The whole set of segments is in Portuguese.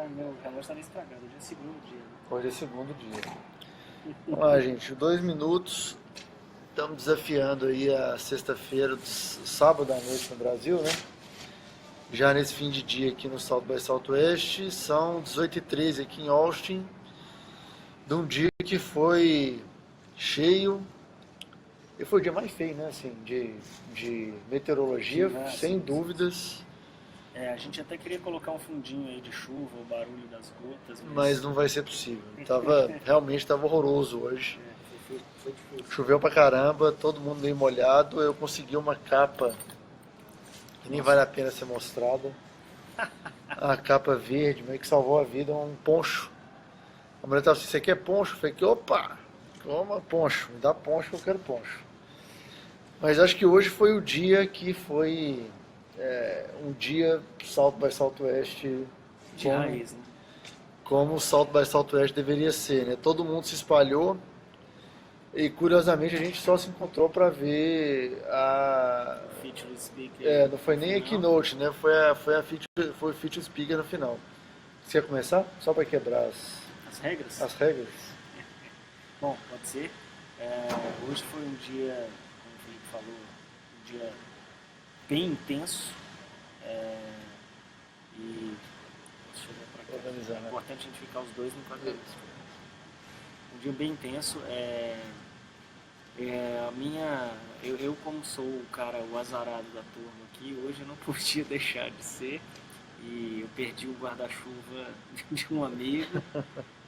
Ah, meu relógio tá nem estragado, hoje é segundo dia, né? Hoje é segundo dia. Vamos lá, gente. 2 minutos. Estamos desafiando aí a sexta-feira, sábado à noite no Brasil, né? Já nesse fim de dia aqui no South by Southwest, são 18h13 aqui em Austin, de um dia que foi cheio, e foi o dia mais feio, né, assim, de meteorologia, sem dúvidas, A gente até queria colocar um fundinho aí de chuva, o barulho das gotas, mas não vai ser possível. Realmente estava horroroso hoje. foi difícil. Choveu pra caramba, todo mundo meio molhado, eu consegui uma capa que nem vale a pena ser mostrada. A capa verde, meio que salvou a vida, um poncho. A mulher estava assim, você quer poncho? Eu falei, opa, toma poncho, me dá poncho que eu quero poncho. Mas acho que hoje foi o dia que foi um dia South by Southwest De raiz, né? como o South by Southwest deveria ser, né? Todo mundo se espalhou e curiosamente a gente só se encontrou para ver a... Feature Speaker. não foi nem a keynote, né? Foi o Feature Speaker no final. Você quer começar? Só para quebrar As regras? as regras? Bom, pode ser. Hoje foi um dia, como o Felipe falou, um dia bem intenso. E deixa eu ver pra cá. Organizar, É né? importante a gente ficar os dois no quadro. Um dia bem intenso. Eu como sou o cara, o azarado da turma aqui, hoje eu não podia deixar de ser. E eu perdi o guarda-chuva de um amigo.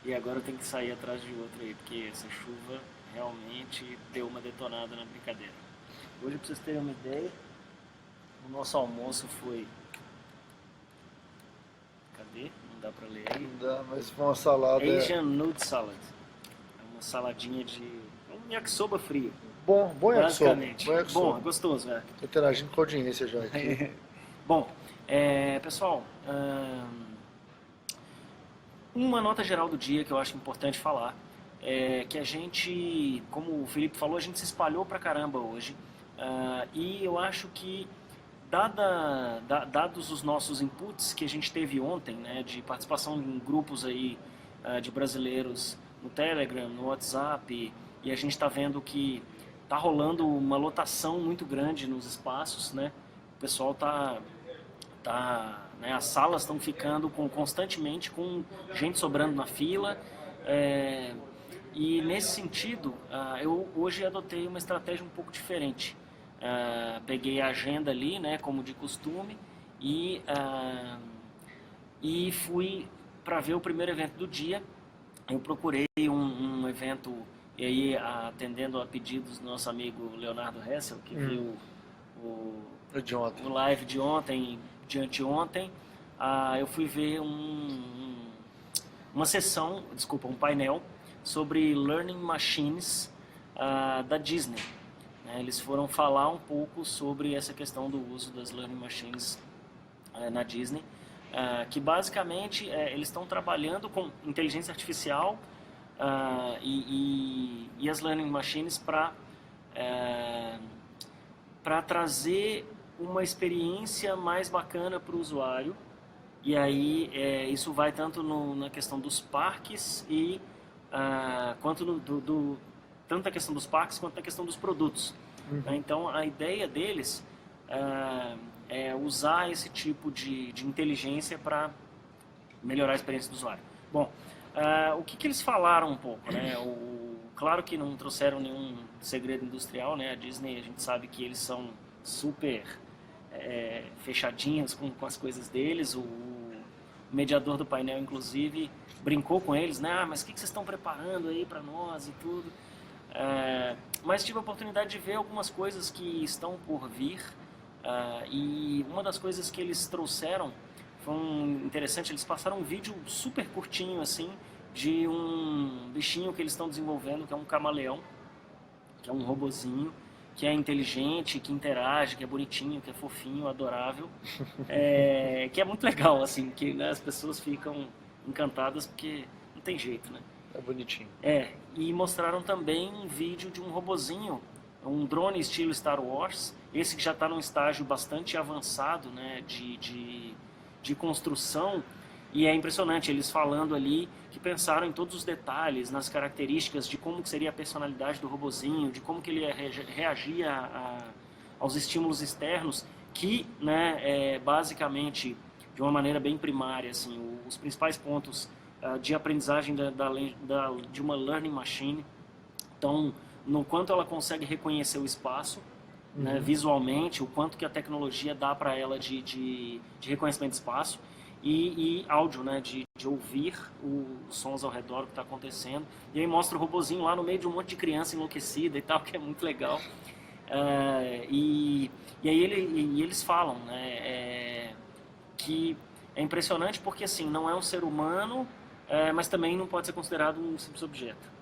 E agora eu tenho que sair atrás de outro aí, porque essa chuva realmente deu uma detonada na brincadeira. Hoje, pra vocês terem uma ideia, o nosso almoço foi... Cadê? Não dá pra ler aí. Não dá, mas foi uma salada. Asian Nude Salad. É uma saladinha de... um yakisoba frio. Bom yakisoba. Basicamente. Bom yakisoba. Bom, gostoso, velho. Tô interagindo com a audiência já aqui. Bom, pessoal, uma nota geral do dia que eu acho importante falar é que a gente, como o Felipe falou, a gente se espalhou pra caramba hoje. E eu acho que, dados os nossos inputs que a gente teve ontem, né, de participação em grupos aí de brasileiros no Telegram, no WhatsApp, e a gente está vendo que tá rolando uma lotação muito grande nos espaços, né? O pessoal né, as salas estão ficando constantemente com gente sobrando na fila. E nesse sentido, eu hoje adotei uma estratégia um pouco diferente. Peguei a agenda ali, né, como de costume, e fui para ver o primeiro evento do dia. Eu procurei um evento, e aí atendendo a pedidos do nosso amigo Leonardo Hessel, que viu o live de ontem, de anteontem. Eu fui ver uma sessão, um painel sobre Learning Machines da Disney. Eles foram falar um pouco sobre essa questão do uso das Learning Machines na Disney, que basicamente eles estão trabalhando com inteligência artificial e as Learning Machines para trazer uma experiência mais bacana para o usuário. E aí isso vai tanto na questão dos parques tanto a questão dos parques quanto a questão dos produtos. Então a ideia deles é usar esse tipo de inteligência para melhorar a experiência do usuário. Bom, o que eles falaram um pouco, né? Claro que não trouxeram nenhum segredo industrial, né? A Disney, a gente sabe que eles são super fechadinhos com as coisas deles. O mediador do painel, inclusive, brincou com eles, né? Mas o que vocês estão preparando aí para nós e tudo? Mas tive a oportunidade de ver algumas coisas que estão por vir, e uma das coisas que eles trouxeram foi interessante. Eles passaram um vídeo super curtinho assim de um bichinho que eles estão desenvolvendo, que é um camaleão, que é um robozinho, que é inteligente, que interage, que é bonitinho, que é fofinho, adorável, que é muito legal, assim, que, né, as pessoas ficam encantadas porque não tem jeito, né? É bonitinho. E mostraram também um vídeo de um robozinho, um drone estilo Star Wars, esse que já está num estágio bastante avançado, né, de construção, E é impressionante, eles falando ali que pensaram em todos os detalhes, nas características de como que seria a personalidade do robozinho, de como que ele reagia aos estímulos externos, que, né, basicamente, de uma maneira bem primária, assim, os principais pontos de aprendizagem de uma learning machine. Então, no quanto ela consegue reconhecer o espaço, né, visualmente, o quanto que a tecnologia dá para ela de reconhecimento de espaço, e áudio, né, de ouvir os sons ao redor, o que está acontecendo. E aí mostra o robozinho lá no meio de um monte de criança enlouquecida e tal, que é muito legal. E aí eles falam, né, que é impressionante porque assim, não é um ser humano, mas também não pode ser considerado um simples objeto.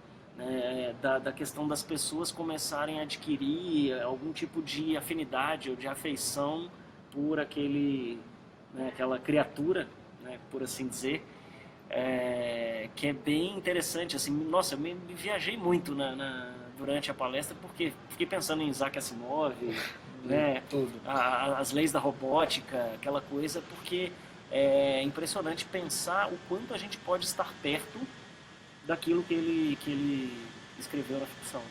Da questão das pessoas começarem a adquirir algum tipo de afinidade ou de afeição por aquela criatura, né, por assim dizer, que é bem interessante. Assim, nossa, eu me viajei muito durante a palestra porque fiquei pensando em Isaac Asimov, né, as leis da robótica, aquela coisa, porque é impressionante pensar o quanto a gente pode estar perto daquilo que ele escreveu na ficção.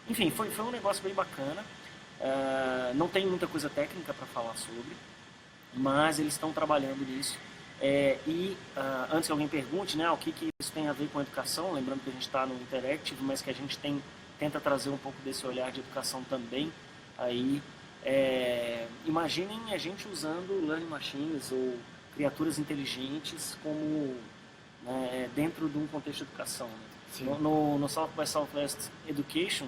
Enfim, foi um negócio bem bacana. Não tem muita coisa técnica para falar sobre, mas eles estão trabalhando nisso. Antes que alguém pergunte, né, o que isso tem a ver com a educação, lembrando que a gente está no Interactive, mas que a gente tenta trazer um pouco desse olhar de educação também. Aí, imaginem a gente usando learning machines ou criaturas inteligentes como, né, dentro de um contexto de educação. Né? No South by Southwest Education,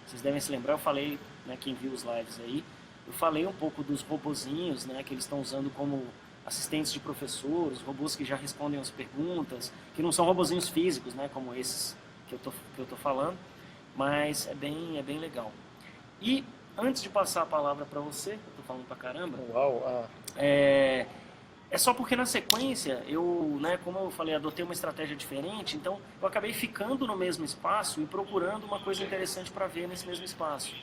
vocês devem se lembrar, eu falei, né, quem viu os lives aí, eu falei um pouco dos robozinhos, né, que eles estão usando como assistentes de professores, robôs que já respondem as perguntas, que não são robozinhos físicos, né, como esses que eu tô falando, mas é bem legal. E antes de passar a palavra para você, eu tô falando pra caramba. Uau! É só porque na sequência eu, né, como eu falei, adotei uma estratégia diferente, então eu acabei ficando no mesmo espaço e procurando uma coisa interessante para ver nesse mesmo espaço.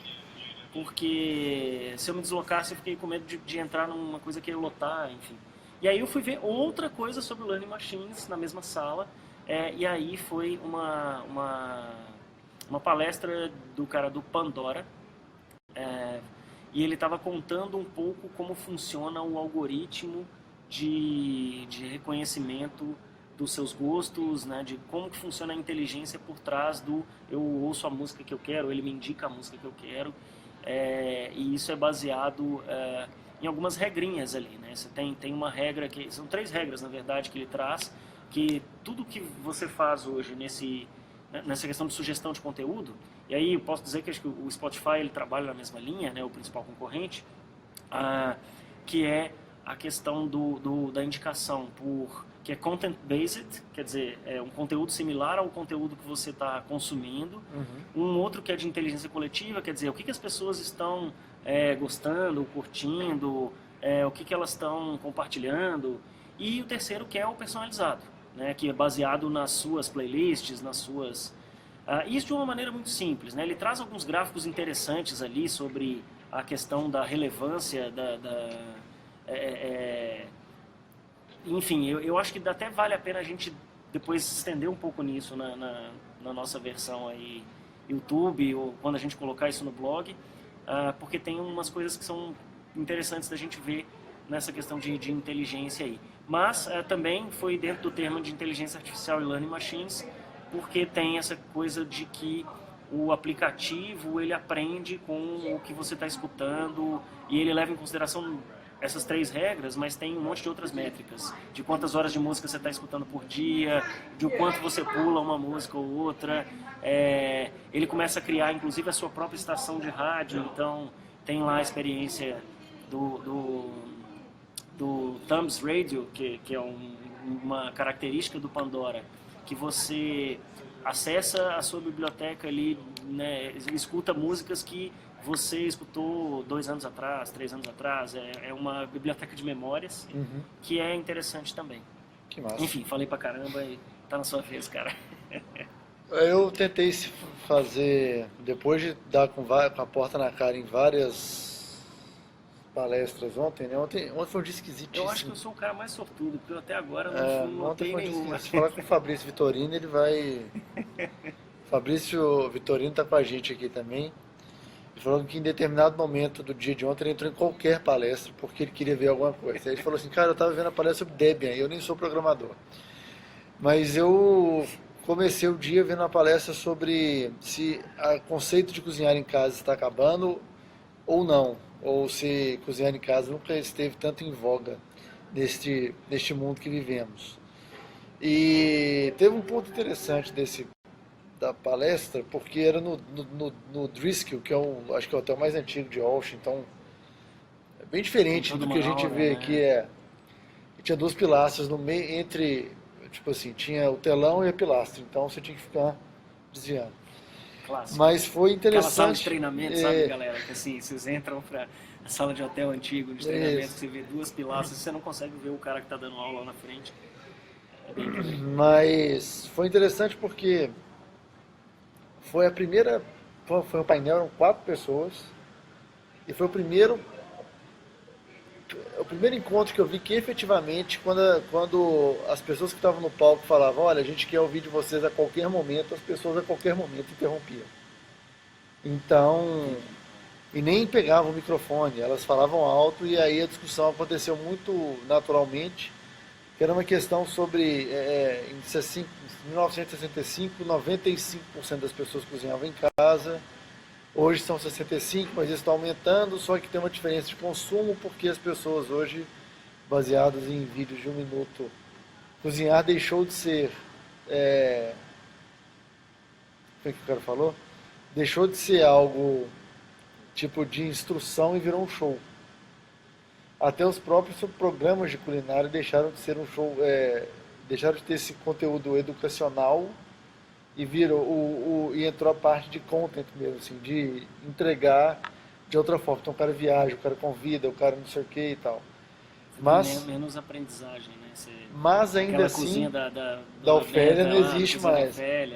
Porque se eu me deslocasse, eu fiquei com medo de entrar numa coisa que ia lotar, enfim. E aí eu fui ver outra coisa sobre Learning Machines na mesma sala, e aí foi uma palestra do cara do Pandora, e ele estava contando um pouco como funciona o algoritmo de reconhecimento dos seus gostos, né, de como que funciona a inteligência por trás eu ouço a música que eu quero, ele me indica a música que eu quero, e isso é baseado em algumas regrinhas ali, né? Você tem uma regra, são 3 regras na verdade que ele traz, que tudo que você faz hoje nessa questão de sugestão de conteúdo, e aí eu posso dizer que acho que o Spotify ele trabalha na mesma linha, né, o principal concorrente, que é a questão da indicação que é content-based, quer dizer, é um conteúdo similar ao conteúdo que você está consumindo. Um outro que é de inteligência coletiva, quer dizer, o que as pessoas estão gostando, curtindo, o que elas estão compartilhando. E o terceiro que é o personalizado, né, que é baseado nas suas playlists, nas suas... isso de uma maneira muito simples, né? Ele traz alguns gráficos interessantes ali sobre a questão da relevância enfim, eu acho que até vale a pena a gente depois estender um pouco nisso na nossa versão aí YouTube, ou quando a gente colocar isso no blog, porque tem umas coisas que são interessantes da gente ver nessa questão de inteligência aí. Mas também foi dentro do termo de inteligência artificial e learning machines, porque tem essa coisa de que o aplicativo ele aprende com o que você está escutando e ele leva em consideração essas 3 regras, mas tem um monte de outras métricas, de quantas horas de música você está escutando por dia, de o quanto você pula uma música ou outra. Ele começa a criar, inclusive, a sua própria estação de rádio, então tem lá a experiência do Thumbs Radio, que é uma característica do Pandora, que você acessa a sua biblioteca ali, né, escuta músicas que você escutou 2 anos atrás, 3 anos atrás. É uma biblioteca de memórias que é interessante também. Que massa. Enfim, falei pra caramba e tá na sua vez, cara. Eu tentei fazer, depois de dar com a porta na cara em várias palestras ontem, né? Ontem foi um dia esquisitíssimo. Eu acho que eu sou o cara mais sortudo, porque eu até agora não Ontem notei foi um dia nenhuma. esquisito. Se falar com o Fabrício Vitorino, ele vai... Fabrício Vitorino está com a gente aqui também. Ele falou que em determinado momento do dia de ontem ele entrou em qualquer palestra porque ele queria ver alguma coisa. Aí ele falou assim, cara, eu estava vendo a palestra sobre Debian, eu nem sou programador. Mas eu comecei o dia vendo uma palestra sobre se o conceito de cozinhar em casa está acabando ou não. Ou se cozinhar em casa nunca esteve tanto em voga neste mundo que vivemos. E teve um ponto interessante da palestra, porque era no Driskill, que acho que é o hotel mais antigo de Austin, então é bem diferente do que a gente vê aqui. Tinha duas pilastras no meio, tipo assim, tinha o telão e a pilastra, então você tinha que ficar desviando. Clássico. Mas foi interessante. Aquela sala de treinamento, sabe, galera? Que assim, vocês entram pra a sala de hotel antigo de treinamento, você vê duas pilastras, você não consegue ver o cara que tá dando aula lá na frente. É bem Mas foi interessante porque foi um painel, eram 4 pessoas, e foi o primeiro encontro que eu vi que efetivamente, quando as pessoas que estavam no palco falavam, olha, a gente quer ouvir de vocês a qualquer momento, as pessoas a qualquer momento interrompiam. Então, e nem pegavam o microfone, elas falavam alto e aí a discussão aconteceu muito naturalmente, que era uma questão sobre, em 1965, 95% das pessoas cozinhavam em casa, hoje são 65%, mas isso está aumentando, só que tem uma diferença de consumo, porque as pessoas hoje, baseadas em vídeos de 1 minuto, cozinhar deixou de ser, o que o cara falou? Deixou de ser algo tipo de instrução e virou um show. Até os próprios programas de culinária deixaram de ser um show, deixaram de ter esse conteúdo educacional e e entrou a parte de content mesmo, assim, de entregar de outra forma. Então o cara viaja, o cara convida, o cara não sei o que e tal. Mas menos aprendizagem, né? mas ainda assim, cozinha da Ofélia não existe mais. É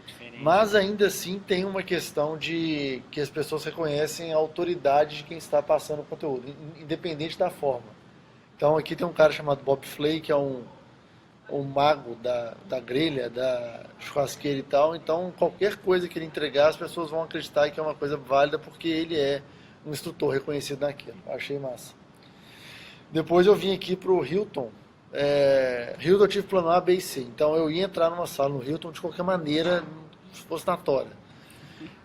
diferente. Mas ainda assim tem uma questão de que as pessoas reconhecem a autoridade de quem está passando o conteúdo, independente da forma. Então aqui tem um cara chamado Bob Flay, que é um mago da grelha, da churrasqueira e tal. Então qualquer coisa que ele entregar, as pessoas vão acreditar que é uma coisa válida porque ele é um instrutor reconhecido naquilo. Achei massa. Depois eu vim aqui para o Hilton. Hilton eu tive plano A, B e C. Então eu ia entrar numa sala no Hilton de qualquer maneira, se fosse na tora.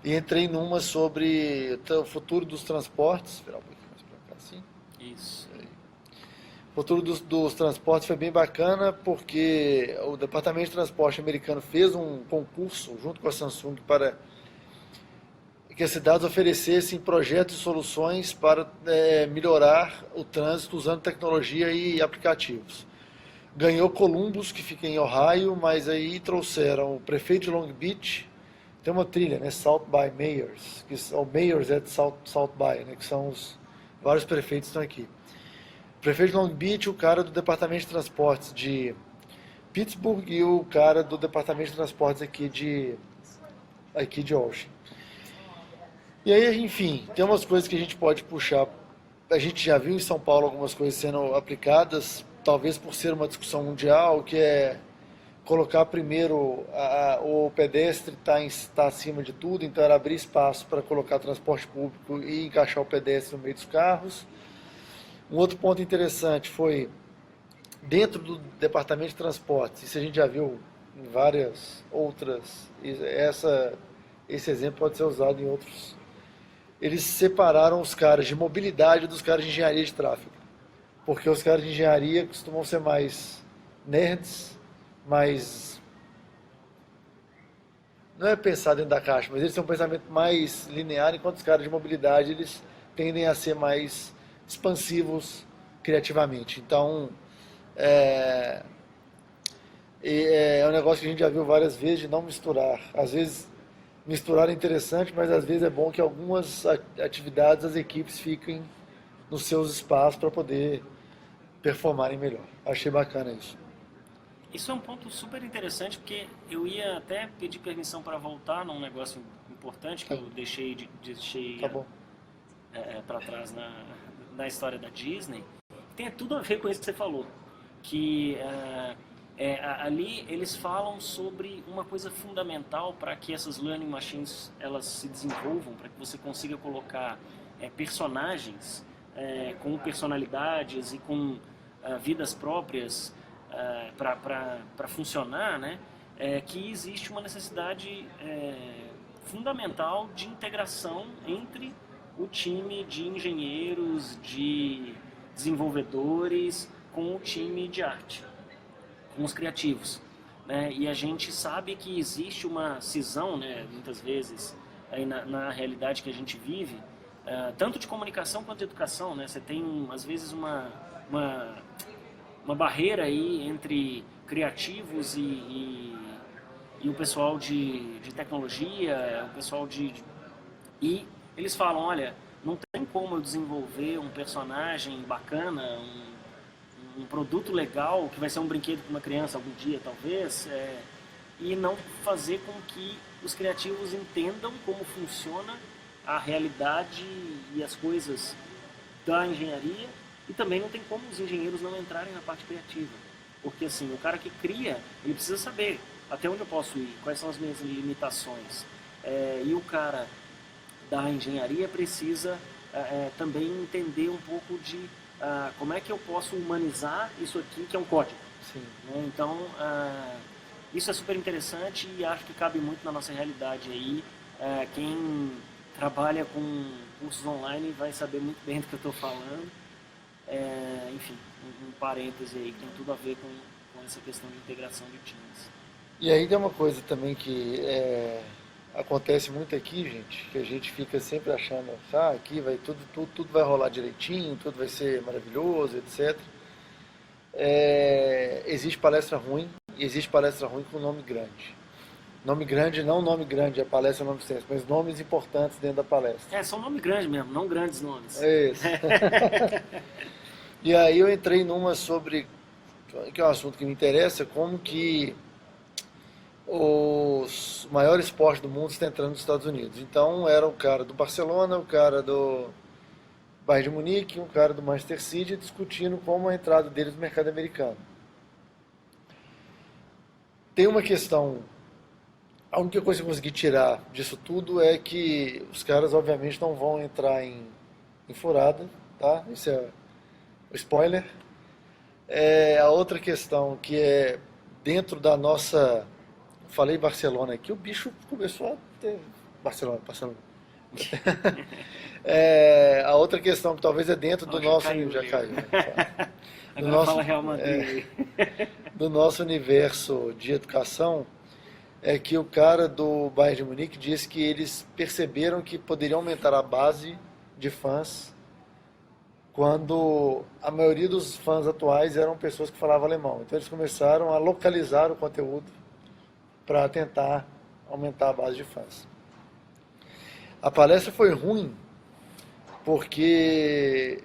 E entrei numa sobre o futuro dos transportes. Virar um pouquinho mais para cá, assim. Isso. O futuro dos transportes foi bem bacana porque o Departamento de Transporte americano fez um concurso junto com a Samsung para que as cidades oferecessem projetos e soluções para melhorar o trânsito usando tecnologia e aplicativos. Ganhou Columbus, que fica em Ohio, mas aí trouxeram o prefeito de Long Beach, tem uma trilha, né, South by Mayors, o Mayors é de South by, né, que são os vários prefeitos que estão aqui. O prefeito de Long Beach, o cara do Departamento de Transportes de Pittsburgh e o cara do Departamento de Transportes aqui de Austin. E aí, enfim, tem umas coisas que a gente pode puxar. A gente já viu em São Paulo algumas coisas sendo aplicadas, talvez por ser uma discussão mundial, que é colocar primeiro o pedestre está acima de tudo, então era abrir espaço para colocar transporte público e encaixar o pedestre no meio dos carros. Um outro ponto interessante foi, dentro do Departamento de Transportes, isso a gente já viu em várias outras, esse exemplo pode ser usado em outros. Eles separaram os caras de mobilidade dos caras de engenharia de tráfego. Porque os caras de engenharia costumam ser mais nerds, mais... Não é pensar dentro da caixa, mas eles têm um pensamento mais linear, enquanto os caras de mobilidade, eles tendem a ser mais expansivos criativamente. Então, é um negócio que a gente já viu várias vezes, de não misturar. Às vezes, misturar é interessante, mas às vezes é bom que algumas atividades, as equipes fiquem nos seus espaços para poder performarem melhor. Achei bacana isso. Isso é um ponto super interessante, porque eu ia até pedir permissão para voltar num negócio importante que eu deixei Tá bom. para trás da história da Disney tem tudo a ver com isso que você falou, que ali eles falam sobre uma coisa fundamental para que essas learning machines elas se desenvolvam, para que você consiga colocar personagens com personalidades e com vidas próprias para funcionar, né? Que existe uma necessidade fundamental de integração entre o time de engenheiros, de desenvolvedores, com o time de arte, com os criativos, né? E a gente sabe que existe uma cisão, né, muitas vezes, aí na realidade que a gente vive, tanto de comunicação quanto de educação, né? Você tem, às vezes, uma barreira aí entre criativos e o pessoal de tecnologia, o pessoal E eles falam, olha, não tem como eu desenvolver um personagem bacana, um produto legal, que vai ser um brinquedo para uma criança algum dia, talvez, e não fazer com que os criativos entendam como funciona a realidade e as coisas da engenharia, e também não tem como os engenheiros não entrarem na parte criativa. Porque assim, o cara que cria, ele precisa saber até onde eu posso ir, quais são as minhas limitações. E o cara da engenharia precisa também entender um pouco de como é que eu posso humanizar isso aqui, que é um código. Sim. Né? Então, isso é super interessante e acho que cabe muito na nossa realidade aí. Quem trabalha com cursos online vai saber muito bem do que eu estou falando. Enfim, um parêntese aí que tem tudo a ver com essa questão de integração de times. E aí tem uma coisa também que acontece muito aqui, gente, que a gente fica sempre achando, aqui vai tudo vai rolar direitinho, tudo vai ser maravilhoso, etc. Existe palestra ruim e existe palestra ruim com nome grande. Nome grande, não nome grande, a palestra nome extenso, mas nomes importantes dentro da palestra. São nome grande mesmo, não grandes nomes. É isso. E aí eu entrei numa sobre, que é um assunto que me interessa, como que os maiores esportes do mundo estão entrando nos Estados Unidos. Então era o cara do Barcelona, o cara do Bayern de Munique, um cara do Manchester City discutindo como a entrada deles no mercado americano. Tem uma questão, a única coisa que eu consegui tirar disso tudo é que os caras obviamente não vão entrar em furada, tá? Isso é o spoiler. A outra questão que é dentro da nossa... Falei Barcelona aqui, o bicho começou a ter... Barcelona. A outra questão que talvez é dentro do nosso... Já caiu. Agora nosso, fala Real Madrid. Do nosso universo de educação, é que o cara do Bayern de Munique disse que eles perceberam que poderiam aumentar a base de fãs quando a maioria dos fãs atuais eram pessoas que falavam alemão. Então eles começaram a localizar o conteúdo para tentar aumentar a base de fãs. A palestra foi ruim porque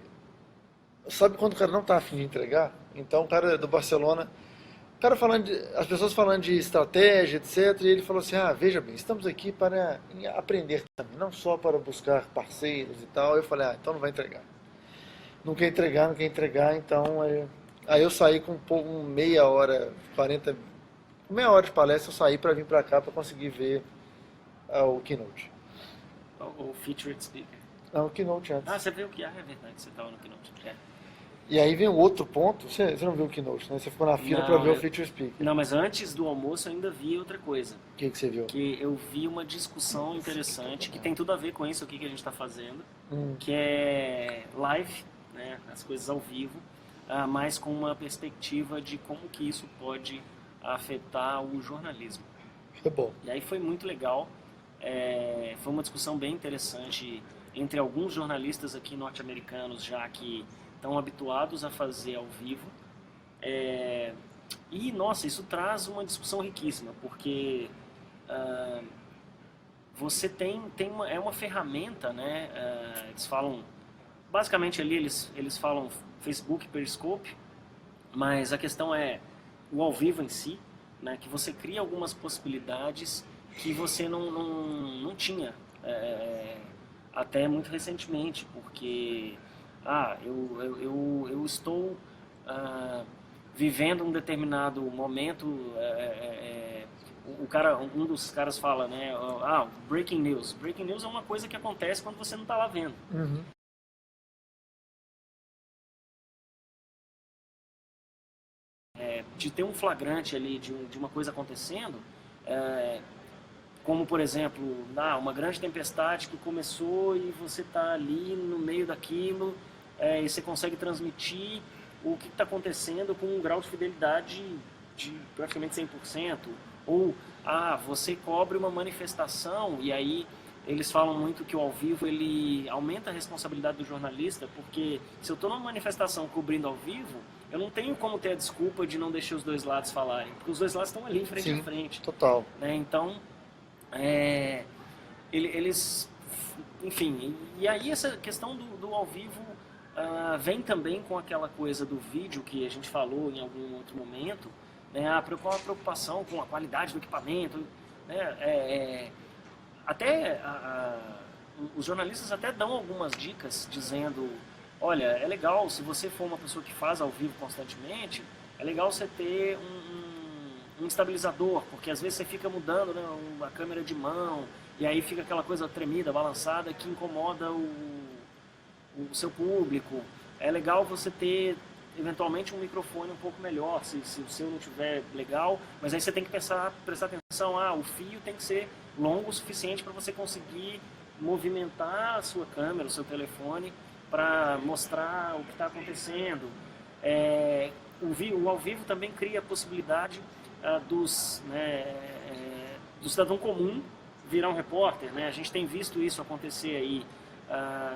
sabe quando o cara não está afim de entregar? Então o cara do Barcelona, as pessoas falando de estratégia, etc, e ele falou assim, veja bem, estamos aqui para aprender também, não só para buscar parceiros e tal. Eu falei, então não vai entregar. Não quer entregar, então... Aí eu saí com meia hora de palestra, eu saí para vir para cá para conseguir ver o Keynote. O Featured Speaker. Não, o Keynote antes. Você viu que é verdade, você estava no Keynote. E aí vem um outro ponto, você não viu o Keynote, né? Você ficou na fila para ver o Featured Speaker. Não, mas antes do almoço eu ainda vi outra coisa. O que você viu? Que eu vi uma discussão interessante, que tem tudo a ver com isso aqui que a gente está fazendo, que é live, né, as coisas ao vivo, mas com uma perspectiva de como que isso pode afetar o jornalismo. É bom. E aí foi muito legal, foi uma discussão bem interessante entre alguns jornalistas aqui norte-americanos já que estão habituados a fazer ao vivo. E, nossa, isso traz uma discussão riquíssima, porque você é uma ferramenta, né? Eles falam, basicamente ali eles falam Facebook, Periscope, mas a questão é o ao vivo em si, né? Que você cria algumas possibilidades que você não tinha até muito recentemente, porque eu estou vivendo um determinado momento, um dos caras fala, né, breaking news. Breaking news é uma coisa que acontece quando você não está lá vendo. Uhum. De ter um flagrante ali de uma coisa acontecendo, como por exemplo, uma grande tempestade que começou e você está ali no meio daquilo, e você consegue transmitir o que está acontecendo com um grau de fidelidade de praticamente 100%, ou você cobre uma manifestação, e aí eles falam muito que o ao vivo ele aumenta a responsabilidade do jornalista, porque se eu estou numa manifestação cobrindo ao vivo, eu não tenho como ter a desculpa de não deixar os dois lados falarem, porque os dois lados estão ali frente Sim, a frente. Total. Né? Então, eles, enfim, e aí essa questão do ao vivo vem também com aquela coisa do vídeo que a gente falou em algum outro momento, né? A preocupação com a qualidade do equipamento, né? Os jornalistas até dão algumas dicas dizendo, olha, é legal, se você for uma pessoa que faz ao vivo constantemente, é legal você ter um estabilizador, porque às vezes você fica mudando, né, a câmera de mão, e aí fica aquela coisa tremida, balançada, que incomoda o seu público. É legal você ter, eventualmente, um microfone um pouco melhor, se o seu não estiver legal, mas aí você tem que prestar atenção, o fio tem que ser longo o suficiente para você conseguir movimentar a sua câmera, o seu telefone, para mostrar o que está acontecendo. O ao vivo também cria a possibilidade do cidadão comum virar um repórter, né? A gente tem visto isso acontecer aí,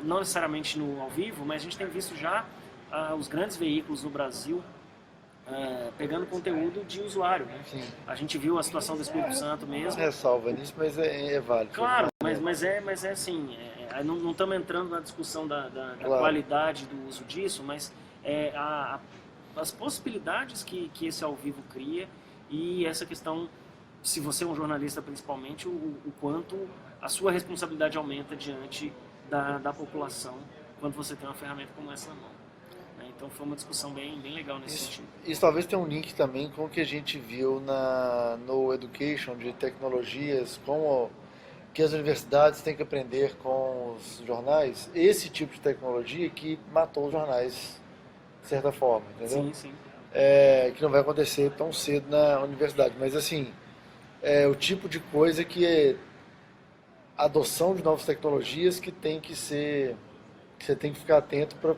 não necessariamente no ao vivo, mas a gente tem visto já os grandes veículos no Brasil pegando conteúdo de usuário, né? Sim. A gente viu a situação do Espírito Santo mesmo. Ressalva nisso, mas é válido. Claro, mas é assim, não estamos entrando na discussão da Claro. qualidade do uso disso, mas as possibilidades que esse ao vivo cria, e essa questão, se você é um jornalista principalmente, o quanto a sua responsabilidade aumenta diante da população quando você tem uma ferramenta como essa na mão. Então foi uma discussão bem legal nesse sentido. Isso talvez tenha um link também com o que a gente viu no Education de tecnologias, como que as universidades têm que aprender com os jornais, esse tipo de tecnologia que matou os jornais, de certa forma, entendeu? Sim, sim. Que não vai acontecer tão cedo na universidade, mas assim, o tipo de coisa que é a adoção de novas tecnologias que tem que ser, que você tem que ficar atento para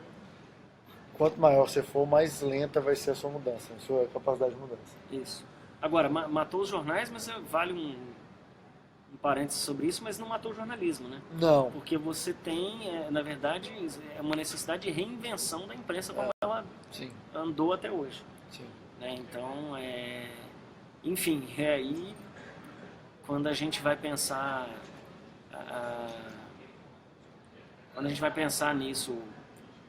quanto maior você for, mais lenta vai ser a sua mudança, a sua capacidade de mudança. Isso. Agora, matou os jornais, mas vale um parênteses sobre isso, mas não matou o jornalismo, né? Não. Porque você tem, na verdade, uma necessidade de reinvenção da imprensa como ela Sim. andou até hoje. Sim. Né? Então, enfim, aí quando a gente vai pensar nisso,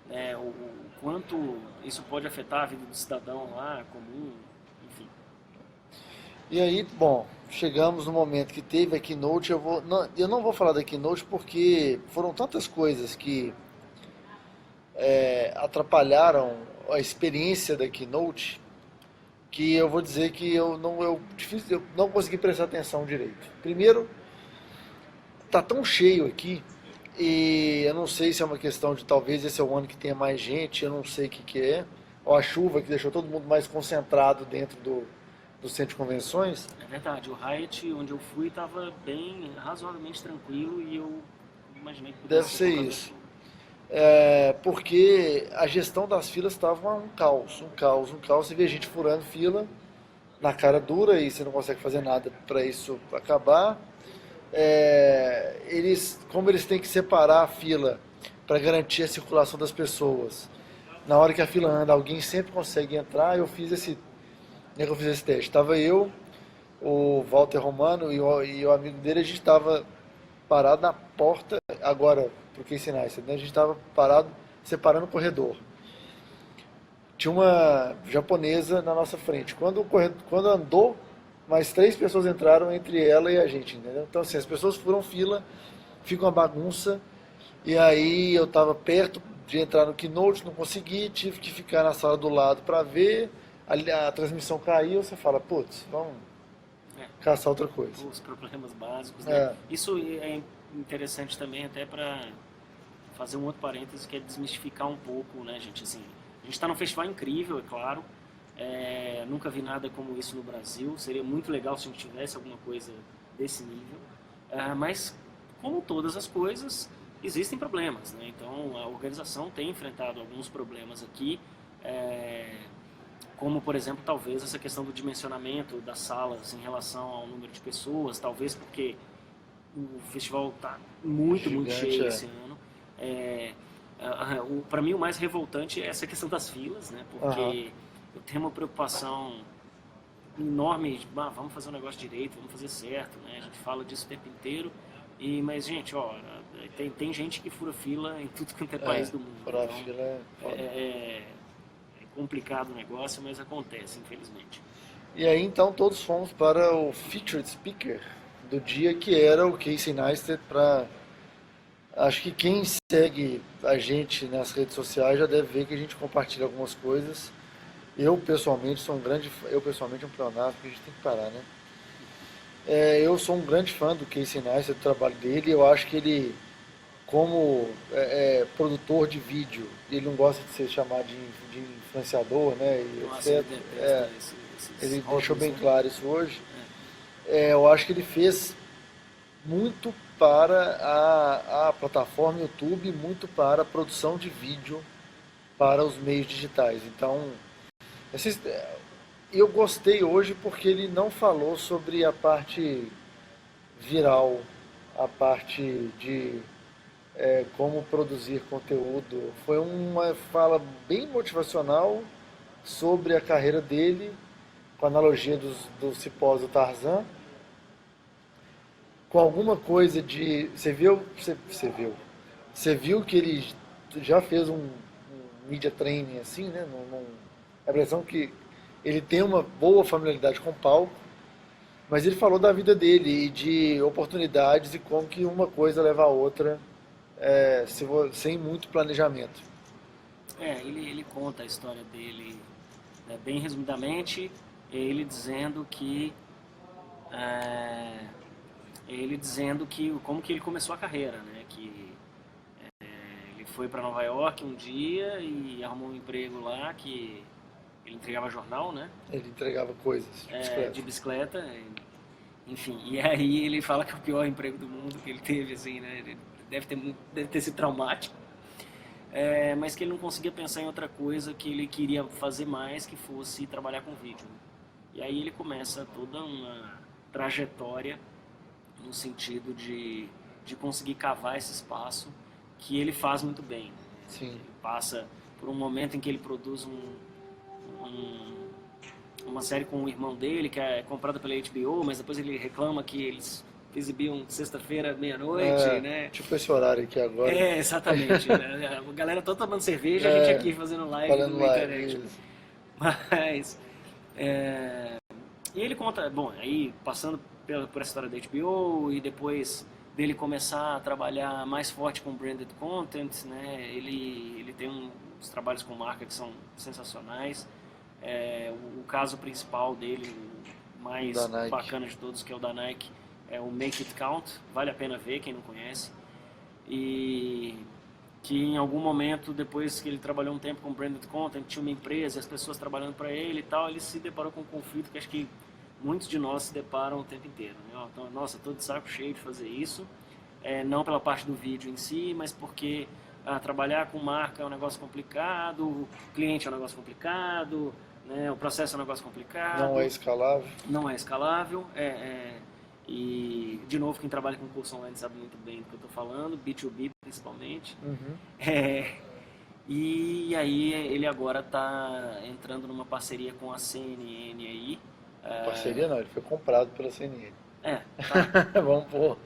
né, o quanto isso pode afetar a vida do cidadão lá, comum, enfim. E aí, bom, chegamos no momento que teve a Keynote. Eu não vou falar da Keynote porque foram tantas coisas que atrapalharam a experiência da Keynote, que eu vou dizer que eu não consegui prestar atenção direito. Primeiro, tá tão cheio aqui, e eu não sei se é uma questão de talvez esse é o ano que tenha mais gente, eu não sei o que é, ou a chuva que deixou todo mundo mais concentrado dentro do centro de convenções. É verdade, o Hyatt, onde eu fui, estava bem razoavelmente tranquilo, e eu imaginei que Deve ser por causa isso. da chuva. Porque a gestão das filas estava um caos. Você vê gente furando fila na cara dura e você não consegue fazer nada para isso acabar. Como eles têm que separar a fila para garantir a circulação das pessoas, na hora que a fila anda, alguém sempre consegue entrar. Eu fiz esse teste. Estava eu, o Walter Romano e o amigo dele, a gente estava parado na porta, agora, pro Casey Neistat, né? A gente estava parado, separando o corredor. Tinha uma japonesa na nossa frente. Quando andou, mais 3 pessoas entraram entre ela e a gente, entendeu? Então, assim, as pessoas furam fila, fica uma bagunça, e aí eu estava perto de entrar no Keynote, não consegui, tive que ficar na sala do lado para ver, a transmissão caiu, você fala, putz, vamos É, caçar outra coisa. os problemas básicos, né? É, Isso é interessante também até para fazer um outro parêntese que é desmistificar um pouco, né, gente? Assim, a gente está num festival incrível, é claro. Nunca vi nada como isso no Brasil. Seria muito legal se a gente tivesse alguma coisa desse nível. Mas, como todas as coisas, existem problemas, né? Então, a organização tem enfrentado alguns problemas aqui, como, por exemplo, talvez essa questão do dimensionamento das salas em relação ao número de pessoas, talvez porque o festival está muito gigante, cheio esse ano. Para mim, o mais revoltante é essa questão das filas, né? Porque eu tenho uma preocupação enorme de, vamos fazer um negócio direito, vamos fazer certo, né? A gente fala disso o tempo inteiro. Mas, gente, ó, tem gente que fura fila em tudo quanto é país do mundo. Furar Então, fila é foda. é complicado o negócio, mas acontece, infelizmente. E aí então todos fomos para o featured speaker do dia, que era o Casey Neistat. Acho que quem segue a gente nas redes sociais já deve ver que a gente compartilha algumas coisas. Eu pessoalmente sou um grande, eu pessoalmente é um pleonasmo, porque a gente tem que parar, né? Eu sou um grande fã do Casey Neistat, do trabalho dele. Eu acho que ele, como produtor de vídeo, ele não gosta de ser chamado de influenciador, né? E Nossa, ele etc. detesta esses Ele rótulos, deixou bem né? claro isso hoje. Eu acho que ele fez muito para a plataforma YouTube, muito para a produção de vídeo para os meios digitais. Então, eu gostei hoje porque ele não falou sobre a parte viral, a parte de como produzir conteúdo. Foi uma fala bem motivacional sobre a carreira dele, com a analogia do cipós do Tarzan, com alguma coisa de... Você viu que ele já fez um media training assim, né? A impressão que ele tem uma boa familiaridade com o palco, mas ele falou da vida dele e de oportunidades e como que uma coisa leva a outra, sem muito planejamento. Ele conta a história dele, né, bem resumidamente, ele dizendo que como que ele começou a carreira, né? Que ele foi para Nova York um dia e arrumou um emprego lá que ele entregava jornal, né? Ele entregava coisas de bicicleta. De bicicleta, enfim. E aí ele fala que é o pior emprego do mundo que ele teve, assim, né? Ele deve ter sido traumático. Mas que ele não conseguia pensar em outra coisa que ele queria fazer mais, que fosse trabalhar com vídeo. E aí ele começa toda uma trajetória no sentido de conseguir cavar esse espaço que ele faz muito bem. Sim. Ele passa por um momento em que ele produz uma série com o irmão dele, que é comprada pela HBO, mas depois ele reclama que eles exibiam sexta-feira, meia-noite, né? Tipo esse horário aqui agora. Exatamente. Né? A galera toda tomando cerveja, a gente aqui fazendo live falando no live, internet. isso. Mas... E ele conta, bom, aí passando por essa história da HBO e depois dele começar a trabalhar mais forte com branded content, né? Ele tem uns trabalhos com marca que são sensacionais. O caso principal dele, o mais bacana de todos, que é o da Nike, é o Make It Count. Vale a pena ver, quem não conhece. E que em algum momento, depois que ele trabalhou um tempo com branded content, tinha uma empresa, as pessoas trabalhando para ele e tal, ele se deparou com um conflito que acho que muitos de nós se deparam o tempo inteiro, né? Então, nossa, tô de saco cheio de fazer isso, não pela parte do vídeo em si, mas porque trabalhar com marca é um negócio complicado, o cliente é um negócio complicado, né? O processo é um negócio complicado. Não é escalável. Não é escalável, e, de novo, quem trabalha com curso online sabe muito bem do que eu estou falando, B2B principalmente. Uhum. E aí ele agora está entrando numa parceria com a CNN aí. Parceria não, ele foi comprado pela CNN. Tá. Vamos pôr.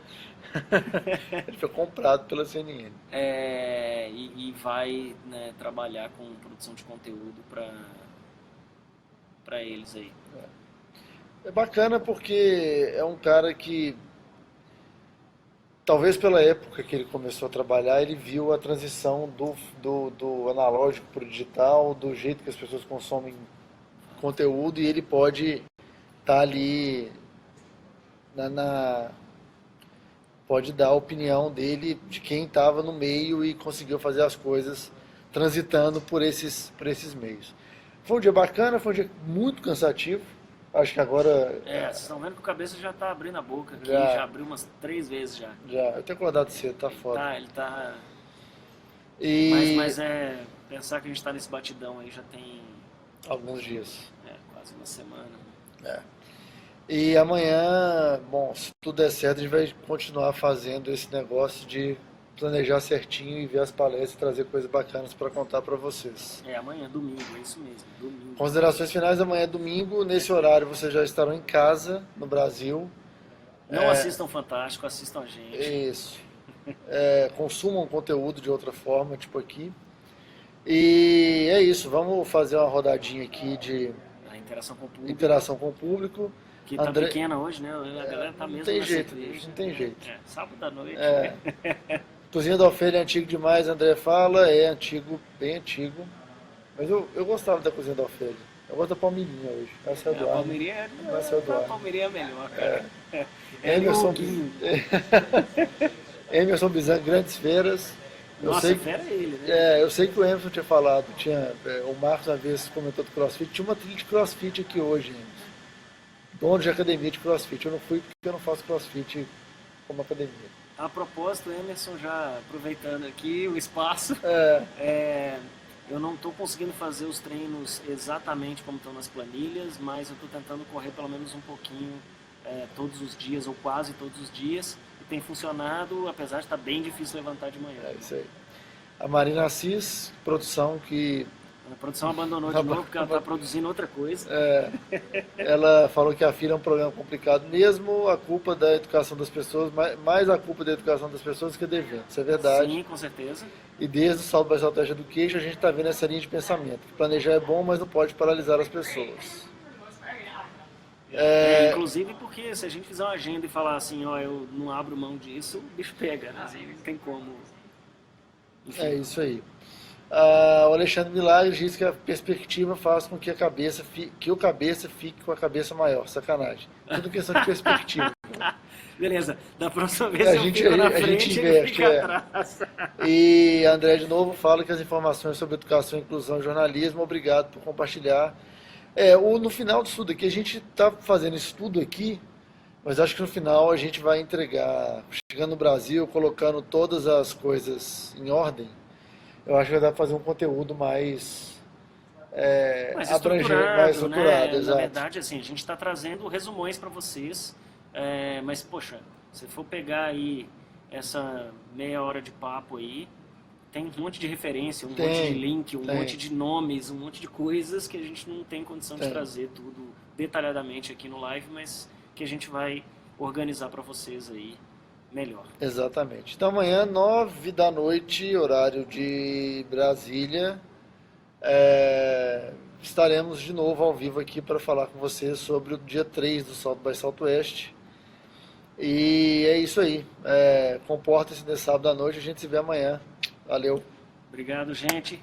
Ele foi comprado pela CNN. E vai, né, trabalhar com produção de conteúdo para eles aí. É bacana porque é um cara que talvez pela época que ele começou a trabalhar, ele viu a transição do analógico para o digital, do jeito que as pessoas consomem conteúdo, e ele pode estar ali pode dar a opinião dele de quem estava no meio e conseguiu fazer as coisas transitando por esses meios. Foi um dia bacana, foi um dia muito cansativo. Acho que agora... Vocês estão vendo que o cabeça já tá abrindo a boca aqui, Já. já abriu umas 3 vezes já. eu tenho acordado cedo, tá foda. Ele tá... E Mas pensar que a gente tá nesse batidão aí já tem alguns dias. quase uma semana. E amanhã, bom, se tudo der certo, a gente vai continuar fazendo esse negócio de planejar certinho e ver as palestras e trazer coisas bacanas para contar para vocês. Amanhã, domingo, é isso mesmo, domingo. Considerações finais, amanhã é domingo, nesse horário vocês já estarão em casa, no Brasil. Não assistam Fantástico, assistam a gente. Isso. Consumam conteúdo de outra forma, tipo aqui. E é isso, vamos fazer uma rodadinha aqui de A interação com o público, interação com o público. que tá André- pequena hoje, né? A galera tá mesmo tem na jeito, cerveja. não tem jeito. Sábado à noite. Cozinha da Ofélia é antigo demais, André fala, é antigo, bem antigo. Mas eu gostava da Cozinha da Ofélia. Eu gosto da Palmeirinha hoje. Essa é a A do ar. Palmeirinha Essa é a do ar. a Palmeirinha é melhor, cara. Emerson, Louquinho. Emerson Bizan, grandes feras. Nossa, fera é ele, né? Eu sei que o Emerson tinha falado, o Marcos uma vez comentou do CrossFit, tinha uma trilha de CrossFit aqui hoje, Emerson. Dono de academia de CrossFit. Eu não fui porque eu não faço CrossFit como academia. A propósito, Emerson, já aproveitando aqui o espaço, eu não estou conseguindo fazer os treinos exatamente como estão nas planilhas, mas eu estou tentando correr pelo menos um pouquinho todos os dias, ou quase todos os dias, e tem funcionado, apesar de estar bem difícil levantar de manhã. É isso aí. A Marina Assis, produção que... A produção abandonou de novo porque ela está produzindo outra coisa. Ela falou que a filha é um problema complicado mesmo, a culpa da educação das pessoas, mais a culpa da educação das pessoas que de evento. Isso é verdade. Sim, com certeza. E desde o South by Southwest Education a gente está vendo essa linha de pensamento. Planejar é bom, mas não pode paralisar as pessoas. Inclusive porque se a gente fizer uma agenda e falar assim, eu não abro mão disso, o bicho pega, né? Assim, não tem como. Enfim. É isso aí. O Alexandre Milagres diz que a perspectiva faz com que o cabeça fique com a cabeça maior. Sacanagem. Tudo questão de perspectiva. Beleza, da próxima vez A eu gente- fico na a gente frente e ele inverte, fica atrás. E André de novo fala que as informações sobre educação, inclusão e jornalismo, obrigado por compartilhar. No final disso tudo aqui, a gente está fazendo isso tudo aqui, mas acho que no final a gente vai entregar, chegando no Brasil, colocando todas as coisas em ordem, eu acho que vai dar para fazer um conteúdo mais abrangente, mais estruturado, né? exato. Na verdade, assim, a gente está trazendo resumões para vocês, mas, poxa, se for pegar aí essa meia hora de papo aí, tem um monte de referência, um monte de link, um monte de nomes, um monte de coisas que a gente não tem condição de trazer tudo detalhadamente aqui no live, mas que a gente vai organizar para vocês aí melhor. Exatamente. Então amanhã, 9 da noite, horário de Brasília, estaremos de novo ao vivo aqui para falar com vocês sobre o dia 3 do South by Southwest. E é isso aí. Comporta-se nesse sábado à noite, a gente se vê amanhã. Valeu. Obrigado, gente.